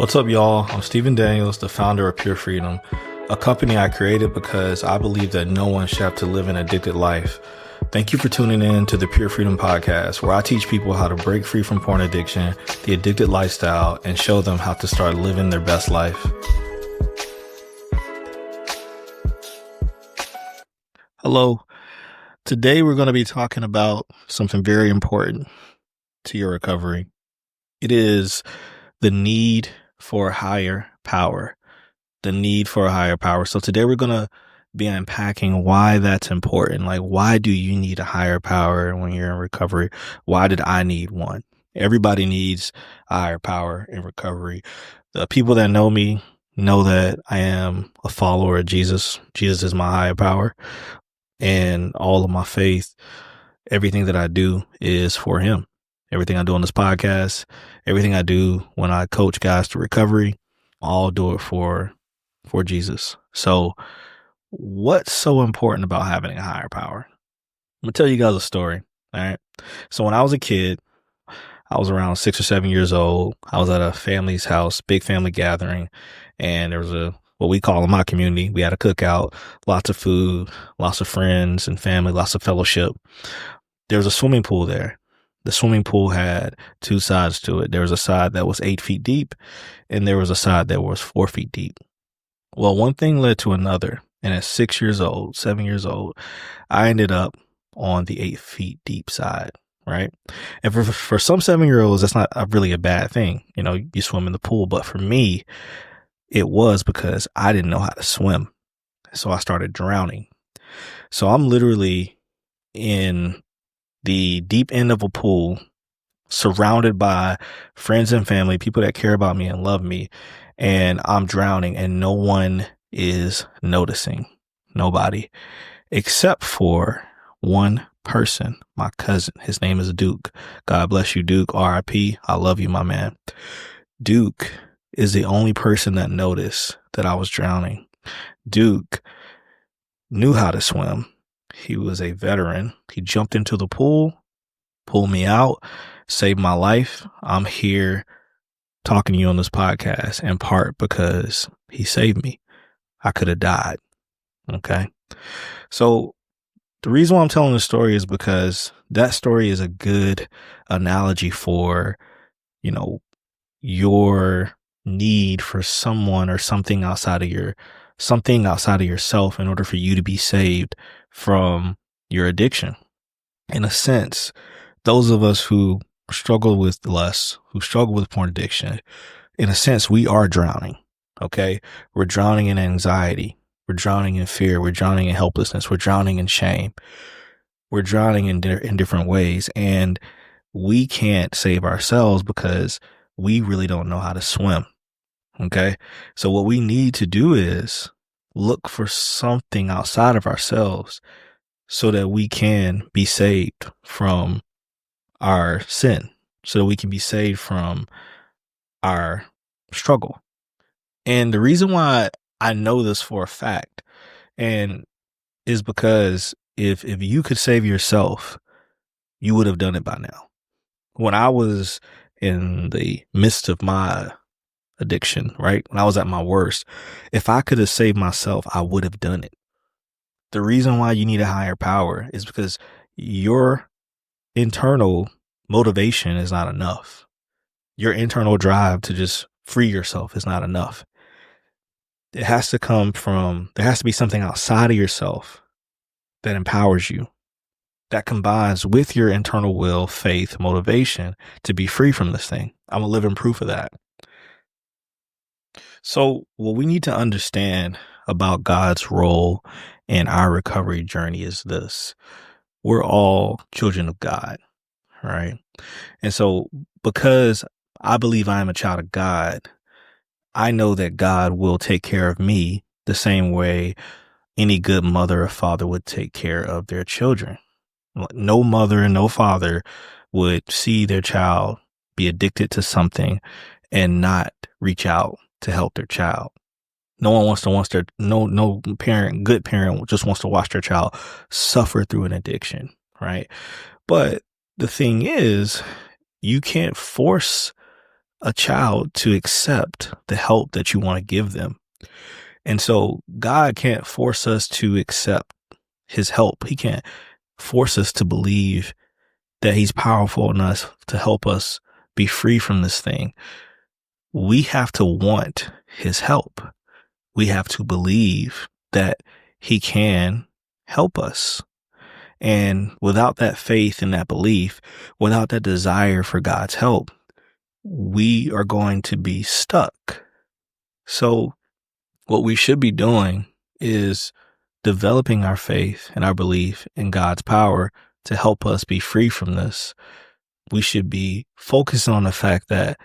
What's up, y'all? I'm Stephen Daniels, the founder of PureFreedom, a company I created because I believe that no one should have to live an addicted life. Thank you for tuning in to the PureFreedom podcast, where I teach people how to break free from porn addiction, the addicted lifestyle, and show them how to start living their best life. Hello. Today we're going to be talking about something very important to your recovery. It is the need for higher power. The need for a higher power. So today we're going to be unpacking why that's important. Like, why do you need a higher power when you're in recovery? Why did I need one? Everybody needs a higher power in recovery. The people that know me know that I am a follower of Jesus. Jesus is my higher power. And all of my faith, everything that I do is for him. Everything I do on this podcast, everything I do when I coach guys to recovery, I'll do it for Jesus. So what's so important about having a higher power? I'm going to tell you guys a story. All right. So when I was a kid, I was around 6 or 7 years old. I was at a family's house, big family gathering. And there was what we call in my community, we had a cookout, lots of food, lots of friends and family, lots of fellowship. There was a swimming pool there. The swimming pool had two sides to it. There was a side that was 8 feet deep, and there was a side that was 4 feet deep. Well, one thing led to another. And at 7 years old, I ended up on the 8 feet deep side, right? And for some 7-year-olds, that's not really a bad thing. You know, you swim in the pool. But for me, it was because I didn't know how to swim. So I started drowning. So I'm literally in the deep end of a pool, surrounded by friends and family, people that care about me and love me. And I'm drowning and no one is noticing. Nobody. Except for one person, my cousin. His name is Duke. God bless you, Duke. R.I.P. I love you, my man. Duke is the only person that noticed that I was drowning. Duke knew how to swim. He was a veteran. He jumped into the pool, pulled me out, saved my life. I'm here talking to you on this podcast in part because he saved me. I could have died. Okay. So the reason why I'm telling this story is because that story is a good analogy for, you know, your need for someone or something outside of yourself in order for you to be saved from your addiction. In a sense, those of us who struggle with lust, who struggle with porn addiction, in a sense, we are drowning. Okay. We're drowning in anxiety. We're drowning in fear. We're drowning in helplessness. We're drowning in shame. We're drowning in different ways. And we can't save ourselves because we really don't know how to swim. Okay. So what we need to do is look for something outside of ourselves so that we can be saved from our sin, so that we can be saved from our struggle. And the reason why I know this for a fact and is because if you could save yourself, you would have done it by now. When I was in the midst of my addiction, right? When I was at my worst, if I could have saved myself, I would have done it. The reason why you need a higher power is because your internal motivation is not enough. Your internal drive to just free yourself is not enough. There has to be something outside of yourself that empowers you, that combines with your internal will, faith, motivation to be free from this thing. I'm a living proof of that. So what we need to understand about God's role in our recovery journey is this. We're all children of God, right? And so because I believe I am a child of God, I know that God will take care of me the same way any good mother or father would take care of their children. No mother and no father would see their child be addicted to something and not reach out to help their child. No parent, good parent just wants to watch their child suffer through an addiction, right? But the thing is, you can't force a child to accept the help that you want to give them. And so God can't force us to accept his help. He can't force us to believe that he's powerful enough to help us be free from this thing. We have to want his help. We have to believe that he can help us. And without that faith and that belief, without that desire for God's help, we are going to be stuck. So what we should be doing is developing our faith and our belief in God's power to help us be free from this. We should be focusing on the fact that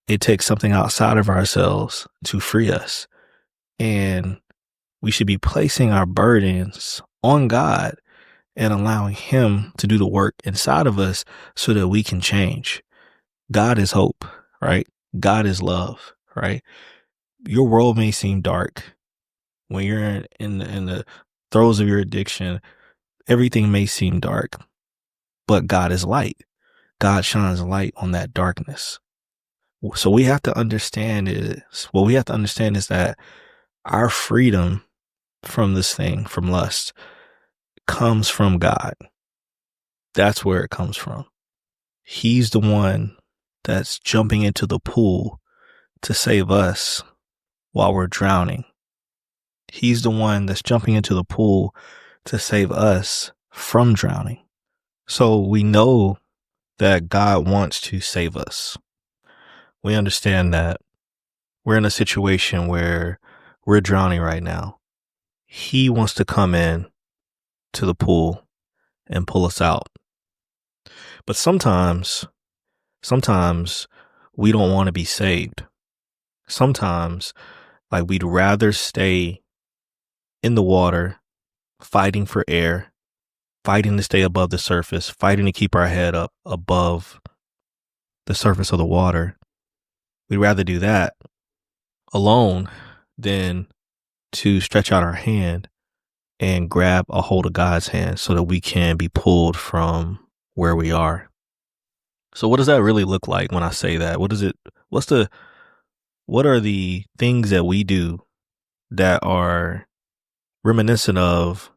it takes something outside of ourselves to free us. And we should be placing our burdens on God and allowing him to do the work inside of us so that we can change. God is hope, right? God is love, right? Your world may seem dark when you're in the throes of your addiction. Everything may seem dark, but God is light. God shines light on that darkness. So we have to understand what we have to understand is that our freedom from this thing, from lust, comes from God. That's where it comes from. He's the one that's jumping into the pool to save us while we're drowning. He's the one that's jumping into the pool to save us from drowning. So we know that God wants to save us. We understand that we're in a situation where we're drowning right now. He wants to come in to the pool and pull us out. But sometimes we don't want to be saved. Sometimes, like, we'd rather stay in the water, fighting for air, fighting to stay above the surface, fighting to keep our head up above the surface of the water. We'd rather do that alone than to stretch out our hand and grab a hold of God's hand so that we can be pulled from where we are. So what does that really look like when I say that? What are the things that we do that are reminiscent of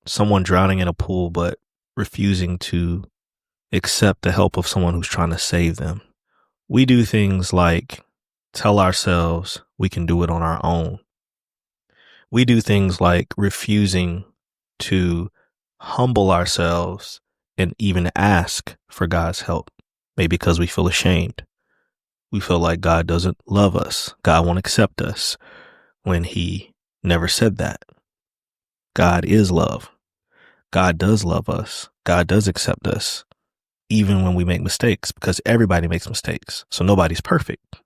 someone drowning in a pool but refusing to accept the help of someone who's trying to save them? We do things like tell ourselves we can do it on our own. We do things like refusing to humble ourselves and even ask for God's help, maybe because we feel ashamed. We feel like God doesn't love us. God won't accept us, when he never said that. God is love. God does love us. God does accept us, even when we make mistakes, because everybody makes mistakes. So nobody's perfect.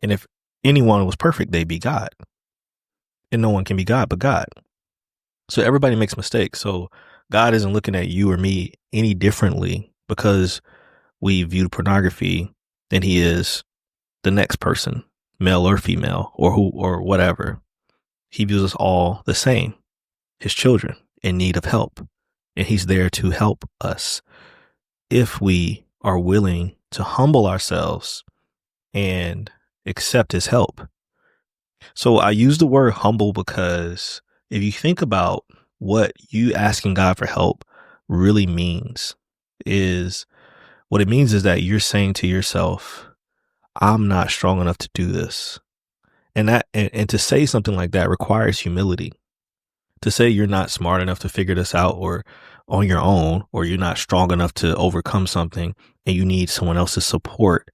And if anyone was perfect, they'd be God. And no one can be God but God. So everybody makes mistakes. So God isn't looking at you or me any differently because we viewed pornography than he is the next person, male or female, or whatever. He views us all the same, his children in need of help. And he's there to help us if we are willing to humble ourselves and accept his help. So I use the word humble because if you think about what you asking God for help really means, is what it means is that you're saying to yourself, I'm not strong enough to do this. And to say something like that requires humility. To say you're not smart enough to figure this out or on your own, or you're not strong enough to overcome something and you need someone else's support,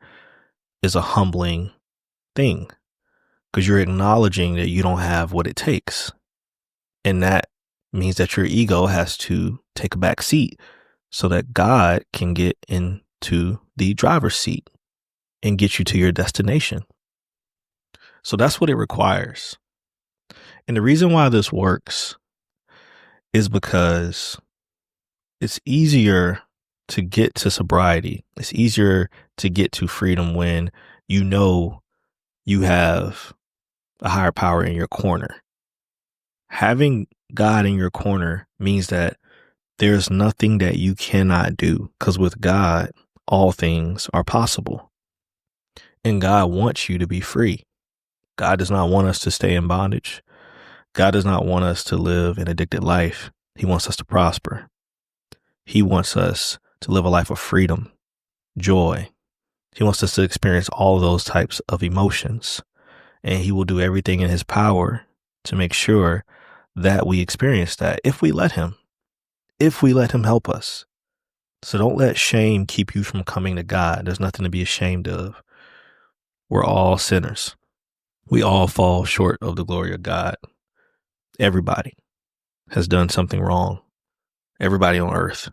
is a humbling thing, because you're acknowledging that you don't have what it takes. And that means that your ego has to take a back seat so that God can get into the driver's seat and get you to your destination. So that's what it requires. And the reason why this works is because it's easier to get to sobriety. It's easier to get to freedom when you know you have a higher power in your corner. Having God in your corner means that there's nothing that you cannot do, because with God, all things are possible. And God wants you to be free. God does not want us to stay in bondage. God does not want us to live an addicted life. He wants us to prosper. He wants us to live a life of freedom, joy. He wants us to experience all of those types of emotions. And he will do everything in his power to make sure that we experience that if we let him help us. So don't let shame keep you from coming to God. There's nothing to be ashamed of. We're all sinners. We all fall short of the glory of God. Everybody has done something wrong. Everybody on earth,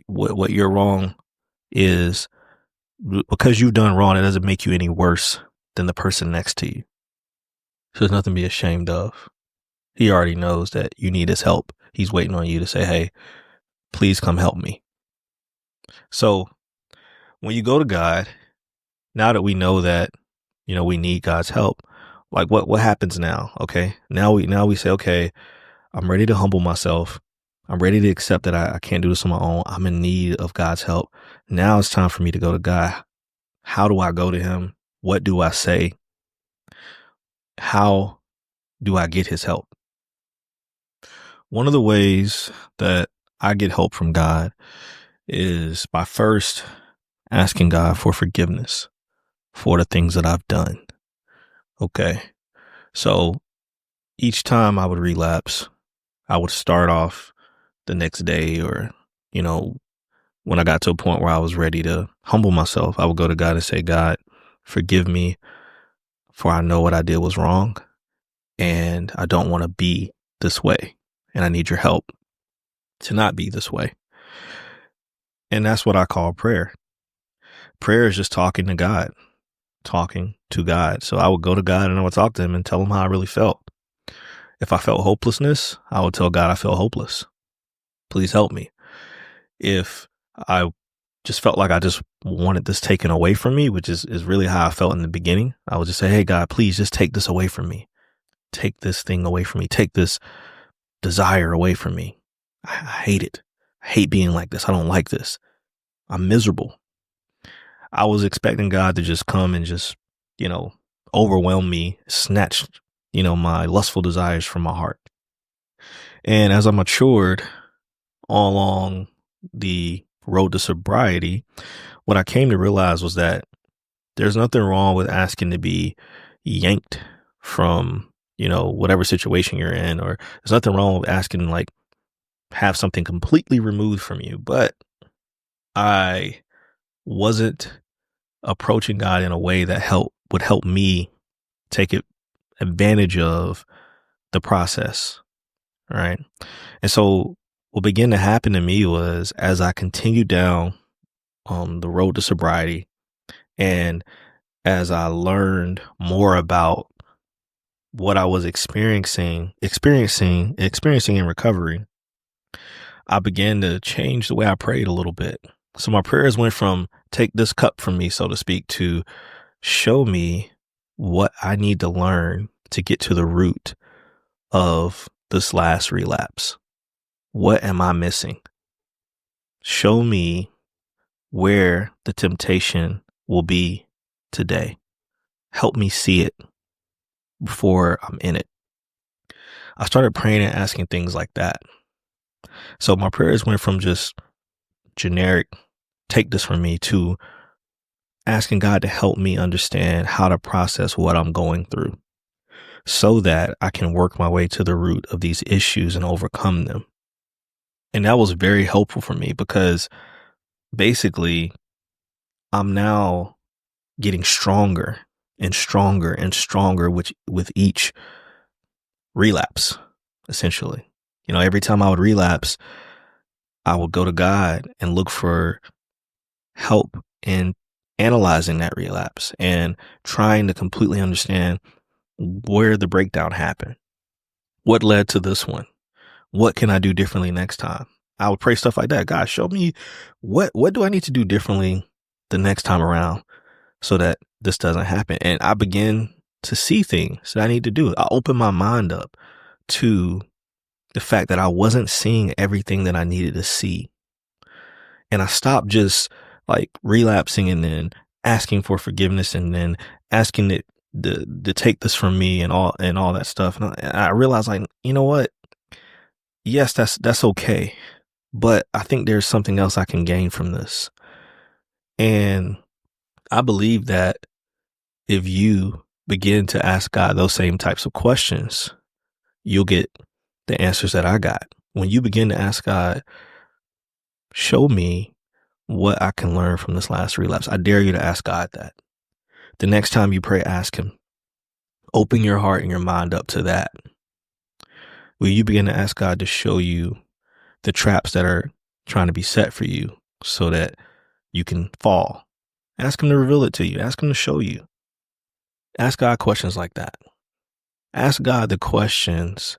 what you're wrong is, because you've done wrong, it doesn't make you any worse than the person next to you. So there's nothing to be ashamed of. He already knows that you need his help. He's waiting on you to say, hey, please come help me. So when you go to God, now that we know that, we need God's help, like what happens now? Okay. Now we say, okay, I'm ready to humble myself. I'm ready to accept that I can't do this on my own. I'm in need of God's help. Now it's time for me to go to God. How do I go to him? What do I say? How do I get his help? One of the ways that I get help from God is by first asking God for forgiveness for the things that I've done. Okay. So each time I would relapse, I would start off the next day, or, when I got to a point where I was ready to humble myself, I would go to God and say, God, forgive me, for I know what I did was wrong, and I don't want to be this way, and I need your help to not be this way. And that's what I call prayer. Prayer is just talking to God. So I would go to God and I would talk to him and tell him how I really felt. If I felt hopelessness, I would tell God I feel hopeless. Please help me. If I just felt like I just wanted this taken away from me, which is really how I felt in the beginning, I would just say, hey, God, please just take this away from me. Take this thing away from me. Take this desire away from me. I hate it. I hate being like this. I don't like this. I'm miserable. I was expecting God to just come and just, overwhelm me, snatch, my lustful desires from my heart. And as I matured all along the road to sobriety, what I came to realize was that there's nothing wrong with asking to be yanked from, whatever situation you're in, or there's nothing wrong with asking, like, have something completely removed from you. But I wasn't approaching God in a way that would help me take advantage of the process. Right. And so what began to happen to me was, as I continued down the road to sobriety, and as I learned more about what I was experiencing in recovery, I began to change the way I prayed a little bit. So my prayers went from take this cup from me, so to speak, to show me what I need to learn to get to the root of this last relapse. What am I missing? Show me where the temptation will be today. Help me see it before I'm in it. I started praying and asking things like that. So my prayers went from just generic, take this from me, to asking God to help me understand how to process what I'm going through so that I can work my way to the root of these issues and overcome them. And that was very helpful for me, because basically I'm now getting stronger and stronger and stronger with each relapse, essentially. Every time I would relapse, I would go to God and look for help in analyzing that relapse and trying to completely understand where the breakdown happened. What led to this one? What can I do differently next time? I would pray stuff like that. God, show me what do I need to do differently the next time around so that this doesn't happen. And I begin to see things that I need to do. I open my mind up to the fact that I wasn't seeing everything that I needed to see. And I stopped just like relapsing and then asking for forgiveness and then asking it to take this from me and all that stuff. And I realized, like, you know what? Yes, that's okay. But I think there's something else I can gain from this. And I believe that if you begin to ask God those same types of questions, you'll get the answers that I got. When you begin to ask God, show me what I can learn from this last relapse, I dare you to ask God that. The next time you pray, ask him. Open your heart and your mind up to that. Will you begin to ask God to show you the traps that are trying to be set for you so that you can fall? Ask him to reveal it to you. Ask him to show you. Ask God questions like that. Ask God the questions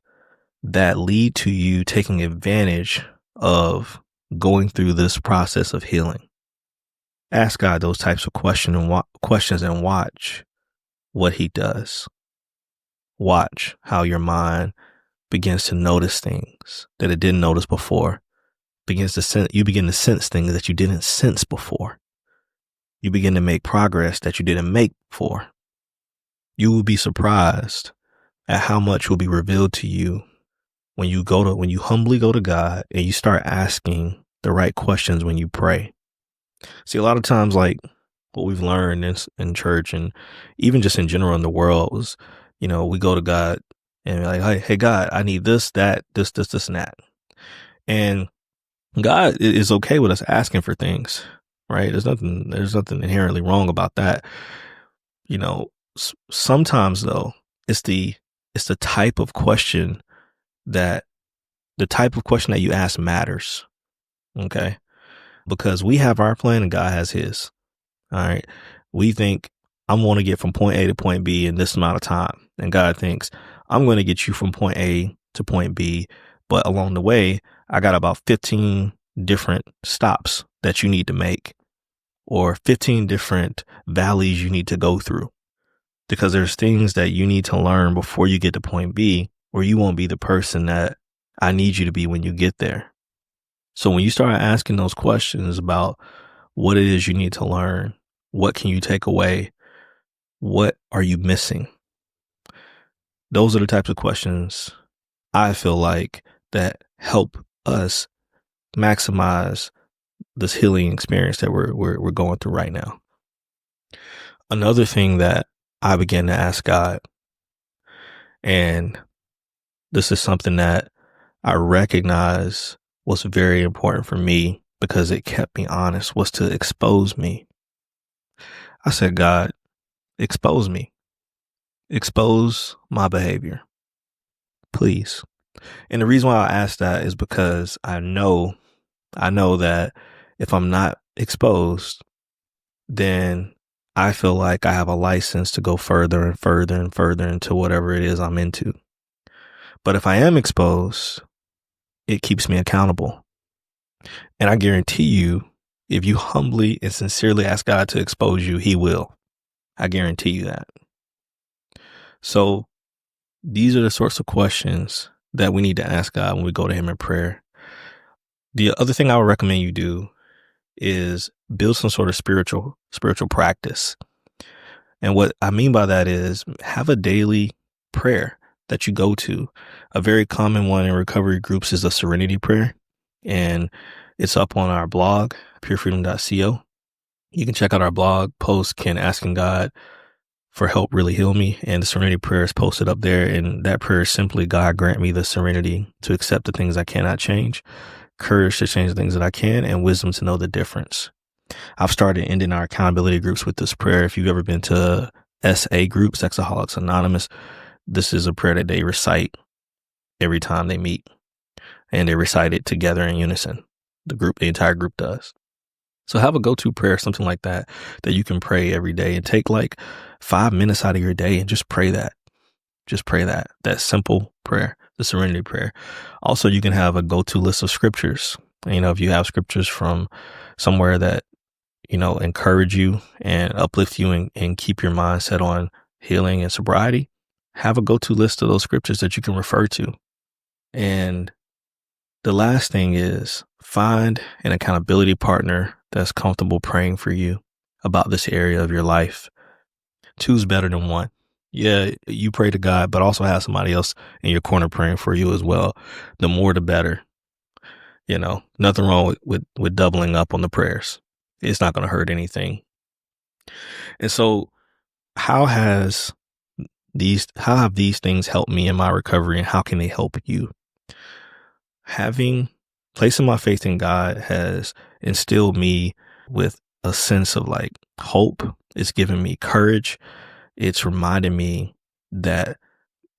that lead to you taking advantage of going through this process of healing. Ask God those types of questions and watch what he does. Watch how your mind begins to notice things that it didn't notice before. You begin to sense things that you didn't sense before. You begin to make progress that you didn't make before. You will be surprised at how much will be revealed to you when you humbly go to God and you start asking the right questions when you pray. See, a lot of times, like, what we've learned in church and even just in general in the world was, we go to God and we're like, hey, God, I need this, that, this, and that. And God is okay with us asking for things, right? There's nothing inherently wrong about that. Sometimes though, it's the type of question that you ask matters. Okay. Because we have our plan and God has his. All right. We think, I'm going to get from point A to point B in this amount of time. And God thinks, I'm going to get you from point A to point B. But along the way, I got about 15 different stops that you need to make, or 15 different valleys you need to go through, because there's things that you need to learn before you get to point B, or you won't be the person that I need you to be when you get there. So when you start asking those questions about what it is you need to learn, what can you take away, what are you missing? Those are the types of questions I feel like that help us maximize this healing experience that we're going through right now. Another thing that I began to ask God, and this is something that I recognize was very important for me because it kept me honest, was to expose me. I said, God, expose me. Expose my behavior, please. And the reason why I asked that is because I know that if I'm not exposed, then I feel like I have a license to go further and further and further into whatever it is I'm into. But if I am exposed, it keeps me accountable. And I guarantee you, if you humbly and sincerely ask God to expose you, he will. I guarantee you that. So these are the sorts of questions that we need to ask God when we go to him in prayer. The other thing I would recommend you do is build some sort of spiritual practice. And what I mean by that is have a daily prayer that you go to. A very common one in recovery groups is a serenity prayer. And it's up on our blog, purefreedom.co. You can check out our blog post, Can Asking God for Help Really Heal Me? And the serenity prayer is posted up there. And that prayer is simply, God, grant me the serenity to accept the things I cannot change, courage to change the things that I can, and wisdom to know the difference. I've started ending our accountability groups with this prayer. If you've ever been to SA group, Sexaholics Anonymous, this is a prayer that they recite every time they meet, and they recite it together in unison. The entire group does. So have a go-to prayer, something like that you can pray every day, and take like 5 minutes out of your day and just pray that. Just pray that simple prayer, the serenity prayer. Also, you can have a go-to list of scriptures. If you have scriptures from somewhere that, encourage you and uplift you and keep your mindset on healing and sobriety, have a go-to list of those scriptures that you can refer to. And the last thing is find an accountability partner that's comfortable praying for you. about this area of your life. Two's better than one. Yeah, you pray to God, but also have somebody else in your corner praying for you as well. The more, the better. Nothing wrong with doubling up on the prayers. It's not going to hurt anything. And so how have these things helped me in my recovery, and how can they help you? Placing my faith in God has instilled me with a sense of like hope. It's given me courage. It's reminded me that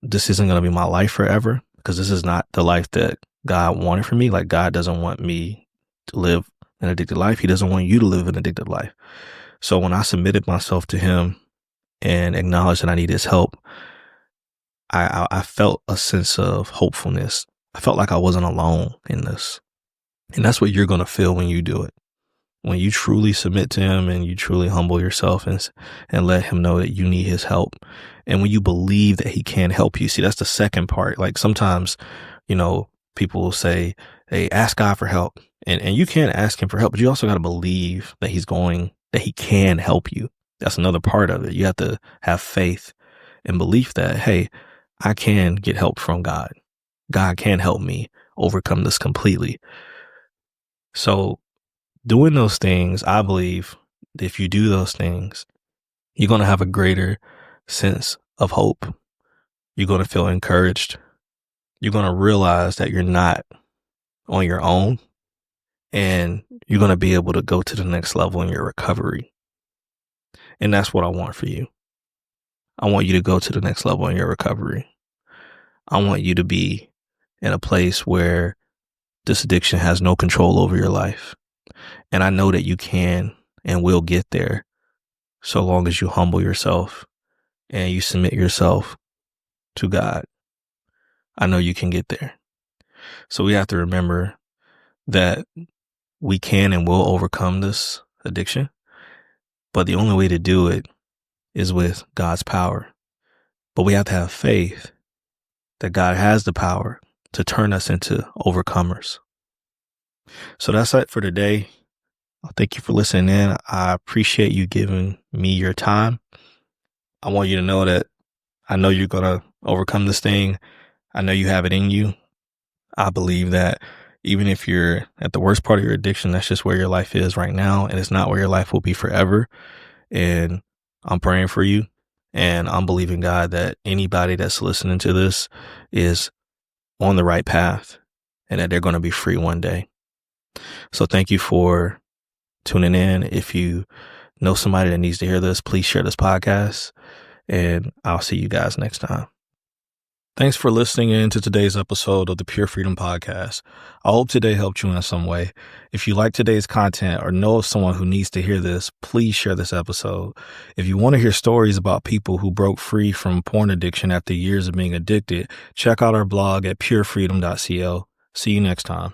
this isn't going to be my life forever, because this is not the life that God wanted for me. Like, God doesn't want me to live an addicted life. He doesn't want you to live an addicted life. So when I submitted myself to him and acknowledged that I needed his help, I felt a sense of hopefulness. I felt like I wasn't alone in this. And that's what you're going to feel when you do it. When you truly submit to him and you truly humble yourself and let him know that you need his help. And when you believe that he can help you. See, that's the second part. Like, sometimes, people will say, hey, ask God for help. And you can ask him for help, but you also got to believe that he can help you. That's another part of it. You have to have faith and belief that, hey, I can get help from God. God can help me overcome this completely. So doing those things, I believe if you do those things, you're going to have a greater sense of hope. You're going to feel encouraged. You're going to realize that you're not on your own, and you're going to be able to go to the next level in your recovery. And that's what I want for you. I want you to go to the next level in your recovery. I want you to be in a place where this addiction has no control over your life. And I know that you can and will get there, so long as you humble yourself and you submit yourself to God. I know you can get there. So we have to remember that we can and will overcome this addiction. But the only way to do it is with God's power. But we have to have faith that God has the power to turn us into overcomers. So that's it for today. Thank you for listening in. I appreciate you giving me your time. I want you to know that I know you're going to overcome this thing. I know you have it in you. I believe that even if you're at the worst part of your addiction, that's just where your life is right now. And it's not where your life will be forever. And I'm praying for you. And I'm believing God that anybody that's listening to this is on the right path and that they're going to be free one day. So thank you for tuning in. If you know somebody that needs to hear this, please share this podcast, and I'll see you guys next time. Thanks for listening in to today's episode of the Pure Freedom Podcast. I hope today helped you in some way. If you like today's content or know of someone who needs to hear this, please share this episode. If you want to hear stories about people who broke free from porn addiction after years of being addicted, check out our blog at purefreedom.co. See you next time.